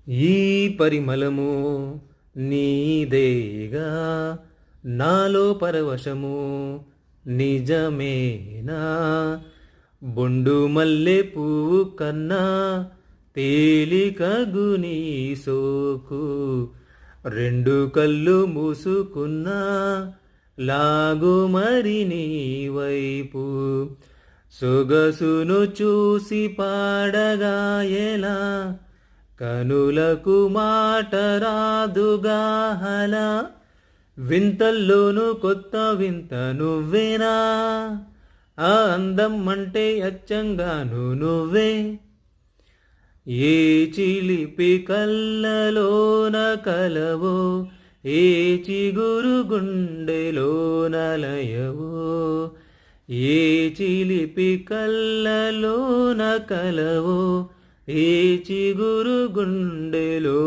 ఈ పరిమళము నీదేగా, నాలో పరవశము నిజమేనా? బొండు మల్లె పువ్వు కన్నా తేలికగుని సోకు, రెండు కళ్ళు మూసుకున్నా లాగు మరి నీ వైపు. సొగసును చూసి పాడగా ఎలా, కనులకు మాట రాదుగా హలా. వింతల్లోనూ కొత్త వింత నువ్వేనా, ఆ అందం అంటే అచ్చంగాను నువ్వే. ఏ చిలిపి కళ్ళలోన కలవో, ఏ చిగురు గుండెలోన లయవో. ఏ చిలిపి కళ్ళలోన కలవో, ఏ చిగురు గుండెలో